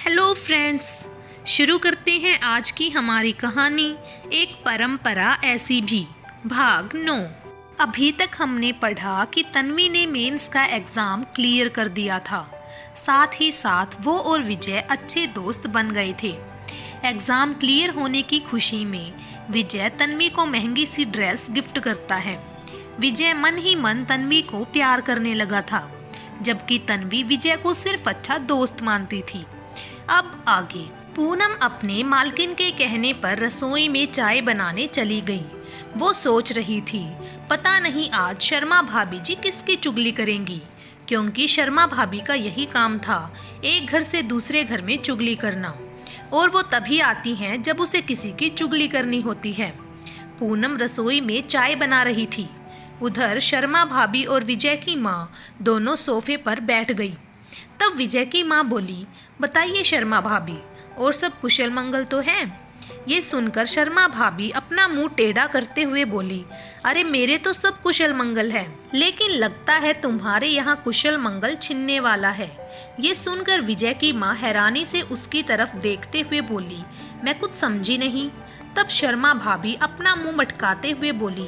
Hello friends, शुरू करते हैं आज की हमारी कहानी एक परंपरा ऐसी भी, भाग 9। अभी तक हमने पढ़ा कि तन्वी ने मेंस का एग्ज़ाम क्लियर कर दिया था। साथ ही साथ वो और विजय अच्छे दोस्त बन गए थे। एग्ज़ाम क्लियर होने की खुशी में विजय तन्वी को महंगी सी ड्रेस गिफ्ट करता है। विजय मन ही मन तन्वी को प्यार करने लगा था, जबकि तन्वी विजय को सिर्फ अच्छा दोस्त मानती थी। अब आगे। पूनम अपने मालकिन के कहने पर रसोई में चाय बनाने चली गई। वो सोच रही थी, पता नहीं आज शर्मा भाभी जी किसकी चुगली करेंगी, क्योंकि शर्मा भाभी का यही काम था, एक घर से दूसरे घर में चुगली करना। और वो तभी आती हैं जब उसे किसी की चुगली करनी होती है। पूनम रसोई में चाय बना रही थी। उधर शर्मा भाभी और विजय की माँ दोनों सोफे पर बैठ गई। तब विजय की माँ बोली, बताइए शर्मा भाभी, और सब कुशल मंगल तो है? ये सुनकर शर्मा भाभी अपना मुंह टेढ़ा करते हुए बोली, अरे मेरे तो सब कुशल मंगल है, लेकिन लगता है तुम्हारे यहाँ कुशल मंगल छिनने वाला है। ये सुनकर विजय की माँ हैरानी से उसकी तरफ देखते हुए बोली, मैं कुछ समझी नहीं। तब शर्मा भाभी अपना मुंह मटकाते हुए बोली,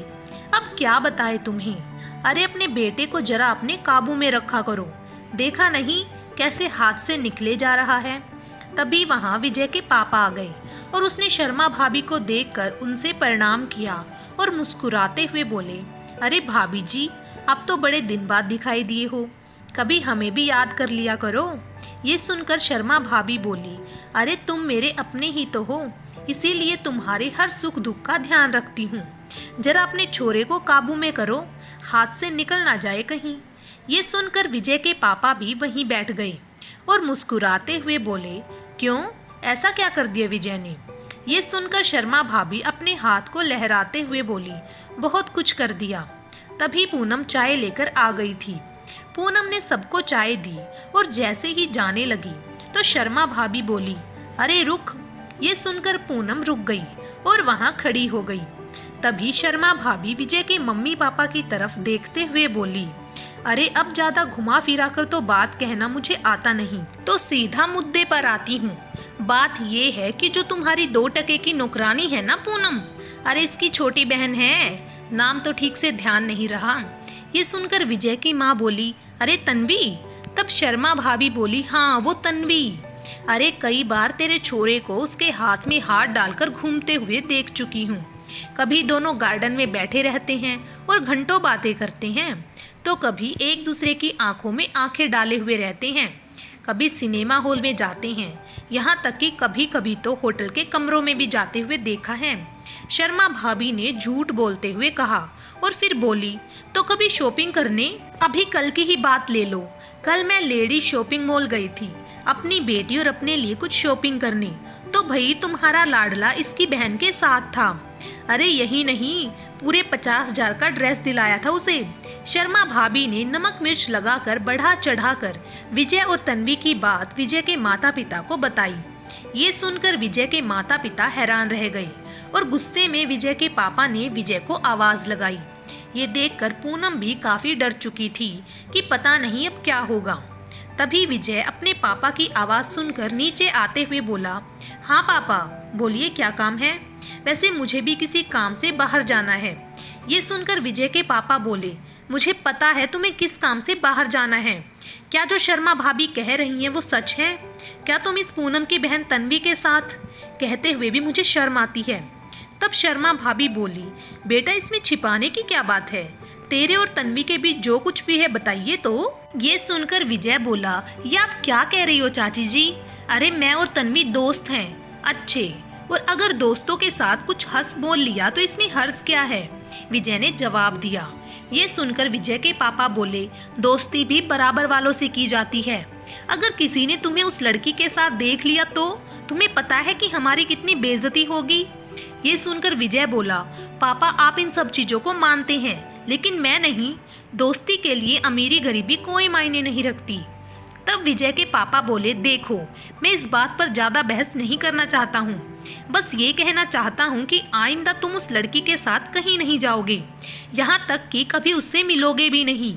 अब क्या बताए तुम्हें? अरे अपने बेटे को जरा अपने काबू में रखा करो, देखा नहीं कैसे हाथ से निकले जा रहा है। तभी वहाँ विजय के पापा आ गए और उसने शर्मा भाभी को देखकर उनसे प्रणाम किया और मुस्कुराते हुए बोले, अरे भाभी जी, अब तो बड़े दिन बाद दिखाई दिए हो, कभी हमें भी याद कर लिया करो। ये सुनकर शर्मा भाभी बोली, अरे तुम मेरे अपने ही तो हो, इसीलिए तुम्हारे हर सुख दुख का ध्यान रखती हूँ। जरा अपने छोरे को काबू में करो, हाथ से निकल ना जाए कहीं। ये सुनकर विजय के पापा भी वहीं बैठ गए और मुस्कुराते हुए बोले, क्यों, ऐसा क्या कर दिया विजय ने? ये सुनकर शर्मा भाभी अपने हाथ को लहराते हुए बोली, बहुत कुछ कर दिया। तभी पूनम चाय लेकर आ गई थी। पूनम ने सबको चाय दी और जैसे ही जाने लगी तो शर्मा भाभी बोली, अरे रुक। ये सुनकर पूनम रुक गई और वहाँ खड़ी हो गई। तभी शर्मा भाभी विजय के मम्मी पापा की तरफ देखते हुए बोली, अरे अब ज्यादा घुमा फिरा कर तो बात कहना मुझे आता नहीं, तो सीधा मुद्दे पर आती हूँ। बात ये है कि जो तुम्हारी 2 टके की नौकरानी है ना पूनम, अरे इसकी छोटी बहन है, नाम तो ठीक से ध्यान नहीं रहा। ये सुनकर विजय की माँ बोली, अरे तन्वी? तब शर्मा भाभी बोली, हाँ वो तन्वी। अरे कई बार तेरे छोरे को उसके हाथ में हाथ डालकर घूमते हुए देख चुकी हूँ। कभी दोनों गार्डन में बैठे रहते हैं और घंटों बातें करते हैं, तो कभी एक दूसरे की आंखों में आंखें डाले हुए रहते हैं, कभी सिनेमा हॉल में जाते हैं, यहाँ तक कि कभी कभी तो होटल के कमरों में भी जाते हुए देखा है। शर्मा भाभी ने झूठ बोलते हुए कहा और फिर बोली, तो कभी शॉपिंग करने? अभी कल की ही बात ले लो, कल मैं लेडी शॉपिंग मॉल गई थी अपनी बेटी और अपने लिए कुछ शॉपिंग करने, तो भाई तुम्हारा लाडला इसकी बहन के साथ था। अरे यही नहीं, पूरे 50,000 का ड्रेस दिलाया था उसे। शर्मा भाभी ने नमक मिर्च लगाकर बढ़ा चढ़ाकर विजय और तन्वी की बात विजय के माता पिता को बताई। ये सुनकर विजय के माता पिता हैरान रह गए और गुस्से में विजय के पापा ने विजय को आवाज लगाई। ये देखकर पूनम भी काफी डर चुकी थी कि पता नहीं अब क्या होगा। तभी विजय अपने पापा की आवाज सुनकर नीचे आते हुए बोला, हाँ पापा बोलिए, क्या काम है? वैसे मुझे भी किसी काम से बाहर जाना है। ये सुनकर विजय के पापा बोले, मुझे पता है तुम्हें किस काम से बाहर जाना है। क्या जो शर्मा भाभी कह रही हैं वो सच है? क्या तुम इस पूनम की बहन तन्वी के साथ? कहते हुए भी मुझे शर्म आती है। तब शर्मा भाभी बोली, बेटा इसमें छिपाने की क्या बात है, तेरे और तन्वी के बीच जो कुछ भी है बताइए तो। ये सुनकर विजय बोला, ये आप क्या कह रही हो चाची जी? अरे मैं और तन्वी दोस्त हैं अच्छे, और अगर दोस्तों के साथ कुछ हंस बोल लिया तो इसमें हर्ज क्या है? विजय ने जवाब दिया। ये सुनकर विजय के पापा बोले, दोस्ती भी बराबर वालों से की जाती है, अगर किसी ने तुम्हें उस लड़की के साथ देख लिया तो तुम्हें पता है कि हमारी कितनी बेइज्जती होगी। ये सुनकर विजय बोला, पापा आप इन सब चीज़ों को मानते हैं, लेकिन मैं नहीं। दोस्ती के लिए अमीरी गरीबी कोई मायने नहीं रखती। तब विजय के पापा बोले, देखो मैं इस बात पर ज़्यादा बहस नहीं करना चाहता हूँ, बस ये कहना चाहता हूँ कि आइंदा तुम उस लड़की के साथ कहीं नहीं जाओगे, यहाँ तक कि कभी उससे मिलोगे भी नहीं।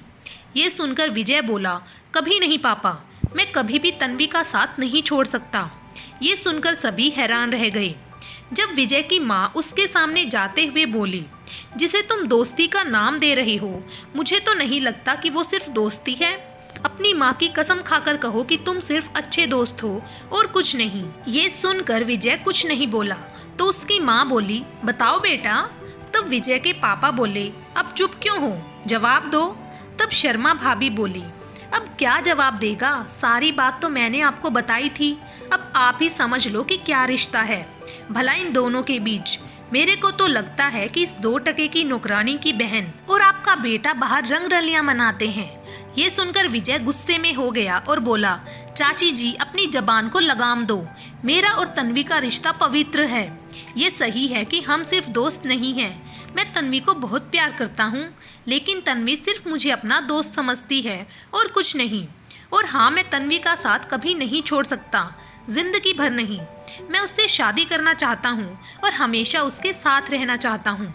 ये सुनकर विजय बोला, कभी नहीं पापा, मैं कभी भी तन्वी का साथ नहीं छोड़ सकता। ये सुनकर सभी हैरान रह गए। जब विजय की माँ उसके सामने जाते हुए बोली, जिसे तुम दोस्ती का नाम दे रहे हो, मुझे तो नहीं लगता कि वो सिर्फ दोस्ती है। अपनी माँ की कसम खाकर कहो कि तुम सिर्फ अच्छे दोस्त हो और कुछ नहीं। ये सुनकर विजय कुछ नहीं बोला तो उसकी माँ बोली, बताओ बेटा। तब विजय के पापा बोले, अब चुप क्यों हो, जवाब दो। तब शर्मा भाभी बोली, अब क्या जवाब देगा, सारी बात तो मैंने आपको बताई थी। अब आप ही समझ लो कि क्या रिश्ता है भला इन दोनों के बीच। मेरे को तो लगता है कि इस 2 टके की नौकरानी की बहन और आपका बेटा बाहर रंग रलियां मनाते हैं। ये सुनकर विजय गुस्से में हो गया और बोला, चाची जी अपनी जबान को लगाम दो। मेरा और तन्वी का रिश्ता पवित्र है। ये सही है कि हम सिर्फ दोस्त नहीं हैं। मैं तन्वी को बहुत प्यार करता हूँ, लेकिन तन्वी सिर्फ मुझे अपना दोस्त समझती है और कुछ नहीं। और हाँ, मैं तन्वी का साथ कभी नहीं छोड़ सकता, जिंदगी भर नहीं। मैं उससे शादी करना चाहता हूँ और हमेशा उसके साथ रहना चाहता हूँ।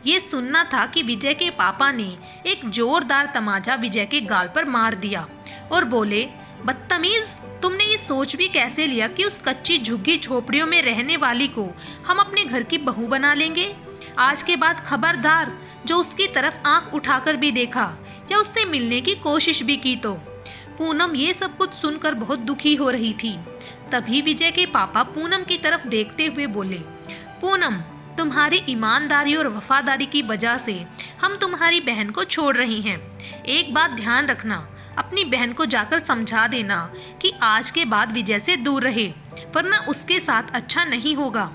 ये सुनना था कि विजय के पापा ने एक जोरदार तमाचा विजय के गाल पर मार दिया और बोले, बदतमीज, तुमने ये सोच भी कैसे लिया कि उस कच्ची झुग्गी झोपड़ियों में रहने वाली को हम अपने घर की बहू बना लेंगे। आज के बाद खबरदार, जो उसकी तरफ आंख उठाकर भी देखा या उससे मिलने की कोशिश भी की तो। पूनम ये सब कुछ सुनकर बहुत दुखी हो रही थी। तभी विजय के पापा पूनम की तरफ देखते हुए बोले, पूनम, तुम्हारी ईमानदारी और वफादारी की वजह से हम तुम्हारी बहन को छोड़ रही हैं। एक बात ध्यान रखना, अपनी बहन को जाकर समझा देना कि आज के बाद विजय से दूर रहे, वरना उसके साथ अच्छा नहीं होगा।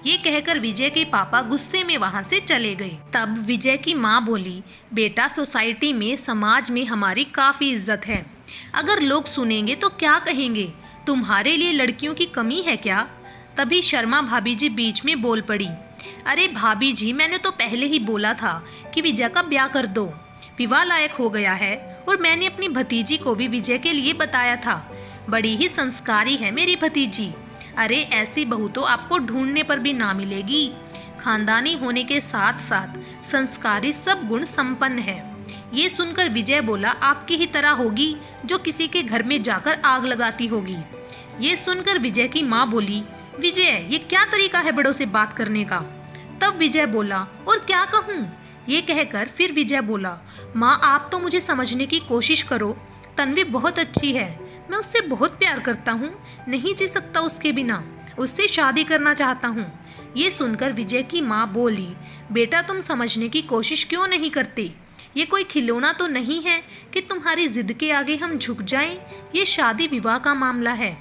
ये कहकर विजय के पापा गुस्से में वहाँ से चले गए। तब विजय की माँ बोली, बेटा, सोसाइटी में, समाज में हमारी काफ़ी इज्जत है। अगर लोग सुनेंगे तो क्या कहेंगे, तुम्हारे लिए लड़कियों की कमी है क्या? तभी शर्मा भाभी जी बीच में बोल पड़ी, अरे भाभी जी, मैंने तो पहले ही बोला था कि विजय का ब्याह कर दो, विवाह लायक हो गया है। और मैंने अपनी भतीजी को भी विजय के लिए बताया था, बड़ी ही संस्कारी है मेरी भतीजी। अरे ऐसी बहू तो आपको ढूंढने पर भी ना मिलेगी। खानदानी होने के साथ साथ संस्कारी सब गुण संपन्न है। ये सुनकर विजय बोला, आपकी ही तरह होगी जो किसी के घर में जाकर आग लगाती होगी। ये सुनकर विजय की माँ बोली, विजय, ये क्या तरीका है बड़ों से बात करने का? तब विजय बोला, और क्या कहूँ? ये कहकर फिर विजय बोला, माँ, आप तो मुझे समझने की कोशिश करो। तन्वी बहुत अच्छी है, मैं उससे बहुत प्यार करता हूँ, नहीं जी सकता उसके बिना, उससे शादी करना चाहता हूँ। ये सुनकर विजय की माँ बोली, बेटा, तुम समझने की कोशिश क्यों नहीं करती? ये कोई खिलौना तो नहीं है कि तुम्हारी जिद के आगे हम झुक जाएं। ये शादी विवाह का मामला है।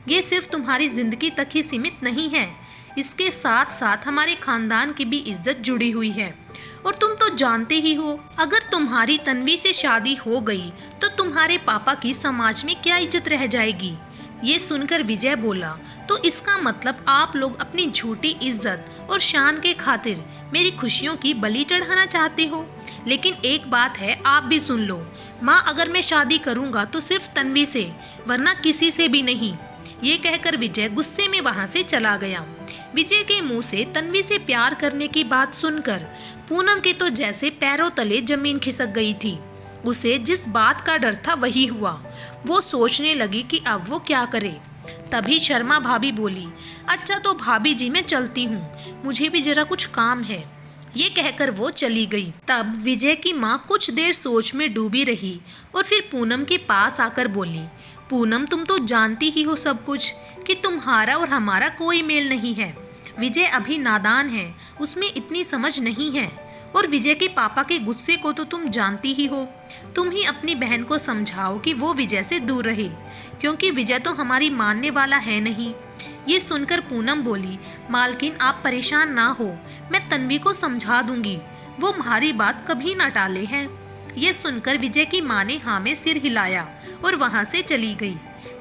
ये सिर्फ तुम्हारी जिंदगी तक ही सीमित नहीं है, इसके साथ साथ हमारे खानदान की भी इज्जत जुड़ी हुई है। और तुम तो जानते ही हो, अगर तुम्हारी तन्वी से शादी हो गई तो तुम्हारे पापा की समाज में क्या इज्जत रह जाएगी। ये सुनकर विजय बोला, तो इसका मतलब आप लोग अपनी झूठी इज्जत और शान के खातिर मेरी खुशियों की बलि चढ़ाना चाहते हो। लेकिन एक बात है, आप भी सुन लो, माँ, अगर मैं शादी करूँगा तो सिर्फ तन्वी से, वरना किसी से भी नहीं। ये कहकर विजय गुस्से में वहाँ से चला गया। विजय के मुंह से तन्वी से प्यार करने की बात सुनकर पूनम के तो जैसे पैरों तले जमीन खिसक गई थी। उसे जिस बात का डर था वही हुआ। वो सोचने लगी कि अब वो क्या करे। तभी शर्मा भाभी बोली, अच्छा तो भाभी जी, मैं चलती हूँ, मुझे भी जरा कुछ काम है। ये कहकर वो चली गई। तब विजय की माँ कुछ देर सोच में डूबी रही और फिर पूनम के पास आकर बोली, पूनम, तुम तो जानती ही हो सब कुछ कि तुम्हारा और हमारा कोई मेल नहीं है। विजय अभी नादान है, उसमें इतनी समझ नहीं है। और विजय के पापा के गुस्से को तो तुम जानती ही हो। तुम ही अपनी बहन को समझाओ कि वो विजय से दूर रहे, क्योंकि विजय तो हमारी मानने वाला है नहीं। ये सुनकर पूनम बोली, मालकिन, आप परेशान ना हो, मैं तन्वी को समझा दूंगी, वो हमारी बात कभी ना टाले हैं। ये सुनकर विजय की माँ ने हाँ में सिर हिलाया और वहाँ से चली गई।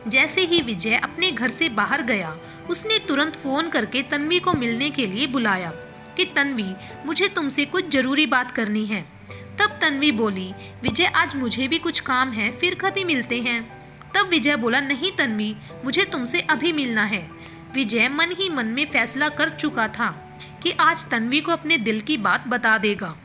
जैसे ही विजय अपने घर से बाहर गया, उसने तुरंत फोन करके तन्वी को मिलने के लिए बुलाया कि तन्वी, मुझे तुमसे कुछ जरूरी बात करनी है। तब तन्वी बोली, विजय, आज मुझे भी कुछ काम है, फिर कभी मिलते हैं। तब विजय बोला, नहीं तन्वी, मुझे तुमसे अभी मिलना है। विजय मन ही मन में फैसला कर चुका था कि आज तन्वी को अपने दिल की बात बता देगा।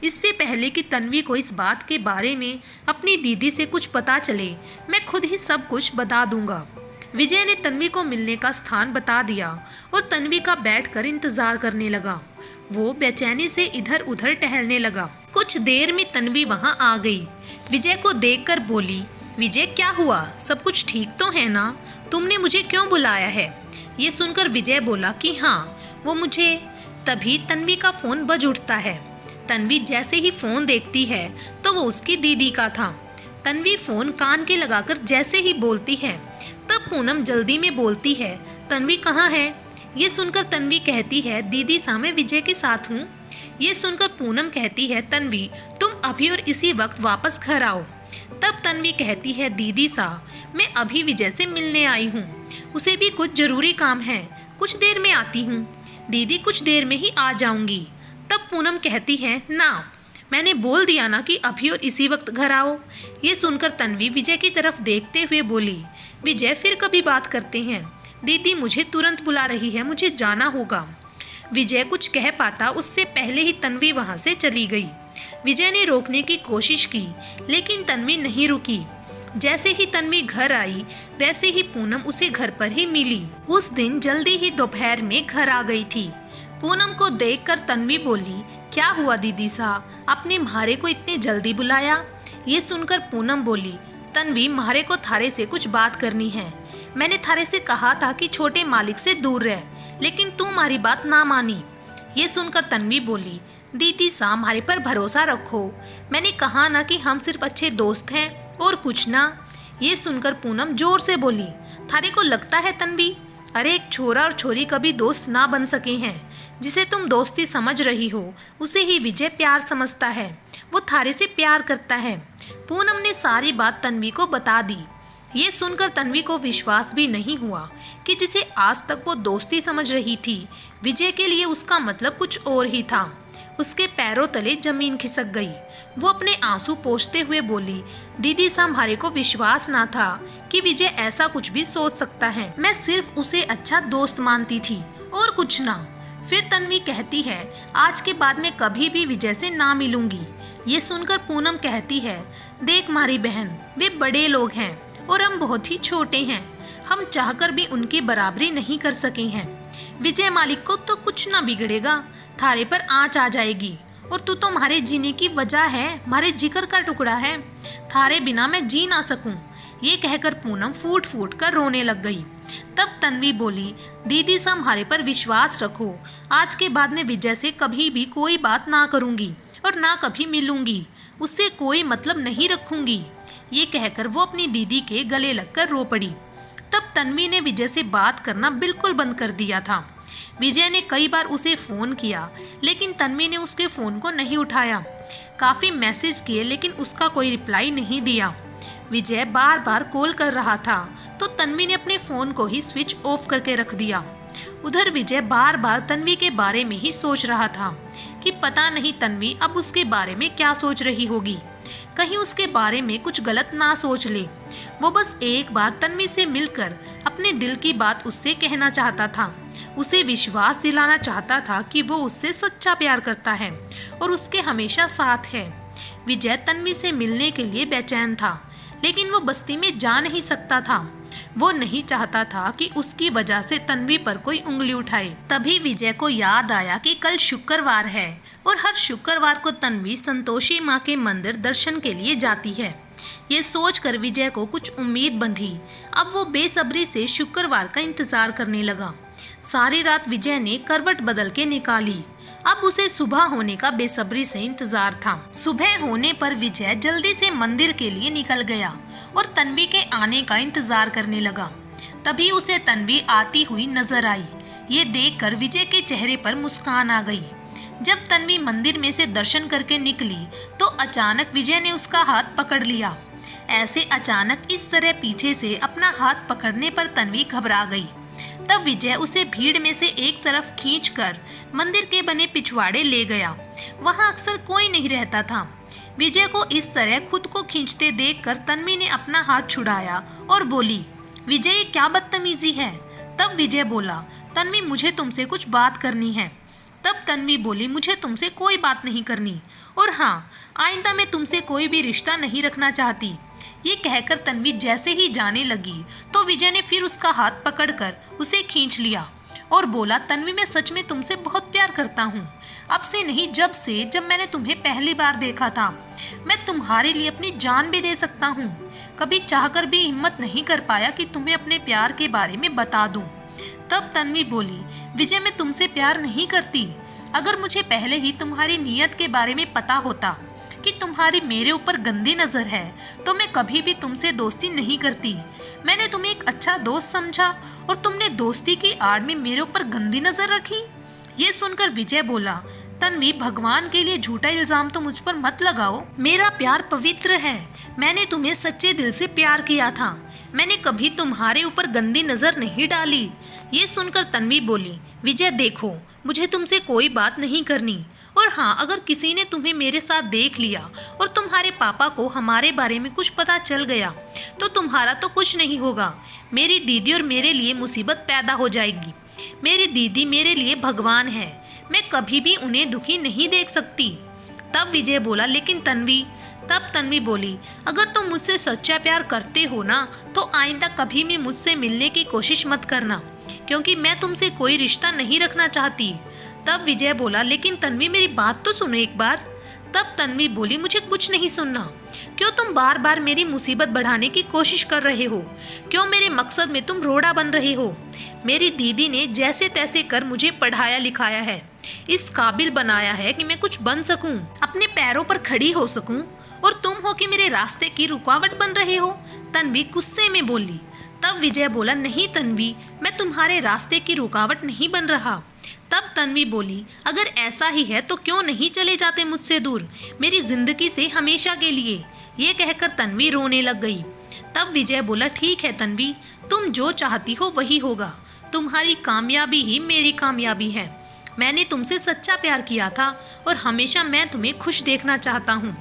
इससे पहले कि तन्वी को इस बात के बारे में अपनी दीदी से कुछ पता चले, मैं खुद ही सब कुछ बता दूंगा। विजय ने तन्वी को मिलने का स्थान बता दिया और तन्वी का बैठकर इंतजार करने लगा। वो बेचैनी से इधर उधर टहलने लगा। कुछ देर में तन्वी वहां आ गई। विजय को देखकर बोली, विजय क्या हुआ, सब कुछ ठीक तो है ना? तुमने मुझे क्यों बुलाया है? ये सुनकर विजय बोला कि हाँ, वो मुझे। तभी तन्वी का फोन बज उठता है। तन्वी जैसे ही फोन देखती है तो वो उसकी दीदी का था। तन्वी फोन कान के लगाकर जैसे ही बोलती है तब पूनम जल्दी में बोलती है, तन्वी कहाँ है? ये सुनकर तन्वी कहती है, दीदी सा मैं विजय के साथ हूँ। ये सुनकर पूनम कहती है, तन्वी तुम अभी और इसी वक्त वापस घर आओ। तब तन्वी कहती है, दीदी सा मैं अभी विजय से मिलने आई हूँ, उसे भी कुछ जरूरी काम है, कुछ देर में आती हूँ। दीदी कुछ देर में ही आ जाऊंगी। तब पूनम कहती है, ना मैंने बोल दिया ना कि अभी और इसी वक्त घर आओ। ये सुनकर तन्वी विजय की तरफ देखते हुए बोली, विजय फिर कभी बात करते हैं, दीदी मुझे तुरंत बुला रही है, मुझे जाना होगा। विजय कुछ कह पाता उससे पहले ही तन्वी वहां से चली गई। विजय ने रोकने की कोशिश की लेकिन तन्वी नहीं रुकी। जैसे ही तन्वी घर आई वैसे ही पूनम उसे घर पर ही मिली। उस दिन जल्दी ही दोपहर में घर आ गई थी। पूनम को देखकर तन्वी बोली, क्या हुआ दीदी सा, आपने म्हारे को इतने जल्दी बुलाया? ये सुनकर पूनम बोली, तन्वी म्हारे को थारे से कुछ बात करनी है। मैंने थारे से कहा था कि छोटे मालिक से दूर रह, लेकिन तू हमारी बात ना मानी। ये सुनकर तन्वी बोली, दीदी सा हमारे पर भरोसा रखो, मैंने कहा ना कि हम सिर्फ अच्छे दोस्त हैं और कुछ ना। ये सुनकर पूनम जोर से बोली, थारे को लगता है तन्वी, अरे एक छोरा और छोरी कभी दोस्त ना बन सके हैं। जिसे तुम दोस्ती समझ रही हो उसे ही विजय प्यार समझता है, वो थारे से प्यार करता है। पूनम ने सारी बात तन्वी को बता दी। ये सुनकर तन्वी को विश्वास भी नहीं हुआ कि जिसे आज तक वो दोस्ती समझ रही थी, विजय के लिए उसका मतलब कुछ और ही था। उसके पैरों तले जमीन खिसक गई। वो अपने आंसू पोंछते हुए बोली, दीदी सा हमारे को विश्वास ना था कि विजय ऐसा कुछ भी सोच सकता है। मैं सिर्फ उसे अच्छा दोस्त मानती थी और कुछ ना। फिर तन्वी कहती है, आज के बाद मैं कभी भी विजय से ना मिलूंगी। ये सुनकर पूनम कहती है, देख मारी बहन, वे बड़े लोग हैं और हम बहुत ही छोटे हैं, हम चाहकर भी उनकी बराबरी नहीं कर सके हैं। विजय मालिक को तो कुछ ना बिगड़ेगा, थारे पर आँच आ जाएगी और तू तो हमारे जीने की वजह है, हमारे जिगर का टुकड़ा है, थारे बिना मैं जी ना सकूं। ये कहकर पूनम फूट फूट कर रोने लग गई। तब तन्वी बोली, दीदी सा हमारे पर विश्वास रखो, आज के बाद मैं विजय से कभी भी कोई बात ना करूंगी और ना कभी मिलूंगी, उससे कोई मतलब नहीं रखूंगी। ये कहकर वो अपनी दीदी के गले लगकर रो पड़ी। तब तन्वी ने विजय से बात करना बिल्कुल बंद कर दिया था। विजय ने कई बार उसे फ़ोन किया लेकिन तन्वी ने उसके फ़ोन को नहीं उठाया। काफ़ी मैसेज किए लेकिन उसका कोई रिप्लाई नहीं दिया। विजय बार बार कॉल कर रहा था तो तन्वी ने अपने फ़ोन को ही स्विच ऑफ करके रख दिया। उधर विजय बार बार तन्वी के बारे में ही सोच रहा था कि पता नहीं तन्वी अब उसके बारे में क्या सोच रही होगी, कहीं उसके बारे में कुछ गलत ना सोच ले। वो बस एक बार तन्वी से मिलकर अपने दिल की बात उससे कहना चाहता था, उसे विश्वास दिलाना चाहता था कि वो उससे सच्चा प्यार करता है और उसके हमेशा साथ है। विजय तन्वी से मिलने के लिए बेचैन था लेकिन वो बस्ती में जा नहीं सकता था। वो नहीं चाहता था कि उसकी वजह से तन्वी पर कोई उंगली उठाए। तभी विजय को याद आया कि कल शुक्रवार है और हर शुक्रवार को तन्वी संतोषी माँ के मंदिर दर्शन के लिए जाती है। ये सोचकर विजय को कुछ उम्मीद बंधी। अब वो बेसब्री से शुक्रवार का इंतजार करने लगा। सारी रात विजय ने करवट बदल के निकाली। अब उसे सुबह होने का बेसब्री से इंतजार था। सुबह होने पर विजय जल्दी से मंदिर के लिए निकल गया और तन्वी के आने का इंतजार करने लगा। तभी उसे तन्वी आती हुई नजर आई। ये देखकर विजय के चेहरे पर मुस्कान आ गई। जब तन्वी मंदिर में से दर्शन करके निकली तो अचानक विजय ने उसका हाथ पकड़ लिया। ऐसे अचानक इस तरह पीछे से अपना हाथ पकड़ने पर तन्वी घबरा गई। तब विजय उसे भीड़ में से एक तरफ खींचकर मंदिर के बने पिछवाड़े ले गया। वहां अक्सर कोई नहीं रहता था। विजय को इस तरह खुद को खींचते देखकर तन्वी ने अपना हाथ छुड़ाया और बोली, विजय ये क्या बदतमीजी है? तब विजय बोला, तन्वी मुझे तुमसे कुछ बात करनी है। तब तन्वी बोली, मुझे तुमसे कोई बात नहीं करनी, और हाँ, आइंदा मैं तुमसे कोई भी रिश्ता नहीं रखना चाहती। ये कहकर तन्वी जैसे ही जाने लगी तो विजय ने फिर उसका हाथ पकड़कर उसे खींच लिया और बोला, तन्वी मैं सच में तुमसे बहुत प्यार करता हूँ। अब से नहीं, जब मैंने तुम्हें पहली बार देखा था, मैं तुम्हारे लिए अपनी जान भी दे सकता हूँ। कभी चाहकर भी हिम्मत नहीं कर पाया कि तुम्हें अपने प्यार के बारे में बता दूँ। तब तन्वी बोली, विजय मैं तुमसे प्यार नहीं करती। अगर मुझे पहले ही तुम्हारी नीयत के बारे में पता होता कि तुम्हारी मेरे ऊपर गंदी नज़र है तो मैं कभी भी तुमसे दोस्ती नहीं करती। मैंने तुम्हें एक अच्छा दोस्त समझा और तुमने दोस्ती की आड़ में मेरे ऊपर गंदी नज़र रखी। ये सुनकर विजय बोला, तन्वी भगवान के लिए झूठा इल्ज़ाम तो मुझ पर मत लगाओ। मेरा प्यार पवित्र है। मैंने तुम्हें सच्चे दिल से प्यार किया था। मैंने कभी तुम्हारे ऊपर गंदी नज़र नहीं डाली। ये सुनकर तन्वी बोली, विजय देखो, मुझे तुमसे कोई बात नहीं करनी, और हाँ, अगर किसी ने तुम्हें मेरे साथ देख लिया और तुम्हारे पापा को हमारे बारे में कुछ पता चल गया तो तुम्हारा तो कुछ नहीं होगा। मेरी दीदी और मेरे लिए मुसीबत पैदा हो जाएगी। मेरी दीदी मेरे लिए भगवान है। मैं कभी भी उन्हें दुखी नहीं देख सकती। तब विजय बोला, लेकिन तन्वी। तब तन्वी बोली, अगर तुम मुझसे सच्चा प्यार करते हो ना तो आइंदा कभी भी मुझसे मिलने की कोशिश मत करना, क्योंकि मैं तुमसे कोई रिश्ता नहीं रखना चाहती। तब विजय बोला, लेकिन तन्वी मेरी बात तो सुनो एक बार। तब तन्वी बोली, मुझे कुछ नहीं सुनना। क्यों तुम बार बार मेरी मुसीबत बढ़ाने की कोशिश कर रहे हो? क्यों मेरे मकसद में तुम रोड़ा बन रहे हो? मेरी दीदी ने जैसे तैसे कर मुझे पढ़ाया लिखाया है, इस काबिल बनाया है कि मैं कुछ बन सकूं, अपने पैरों पर खड़ी हो सकूं, और तुम हो कि मेरे रास्ते की रुकावट बन रहे हो। तन्वी गुस्से में बोली। तब विजय बोला, नहीं तन्वी, मैं तुम्हारे रास्ते की रुकावट नहीं बन रहा। तब तन्वी बोली, अगर ऐसा ही है तो क्यों नहीं चले जाते मुझसे दूर, मेरी जिंदगी से हमेशा के लिए। ये कहकर तन्वी रोने लग गई। तब विजय बोला, ठीक है तन्वी, तुम जो चाहती हो वही होगा। तुम्हारी कामयाबी ही मेरी कामयाबी है। मैंने तुमसे सच्चा प्यार किया था और हमेशा मैं तुम्हें खुश देखना चाहता हूँ।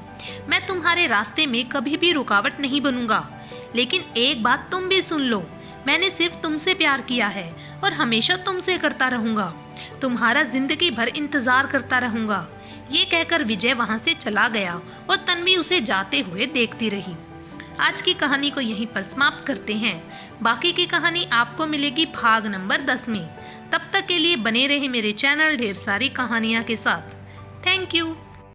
मैं तुम्हारे रास्ते में कभी भी रुकावट नहीं बनूंगा। लेकिन एक बात तुम भी सुन लो, मैंने सिर्फ तुमसे प्यार किया है और हमेशा तुमसे करता रहूंगा। तुम्हारा जिंदगी भर इंतजार करता रहूंगा। ये कहकर विजय वहां से चला गया और तन्वी उसे जाते हुए देखती रही। आज की कहानी को यहीं पर समाप्त करते हैं। बाकी की कहानी आपको मिलेगी भाग नंबर 10 में। तब तक के लिए बने रहे मेरे चैनल ढेर सारी कहानियाँ के साथ। Thank you.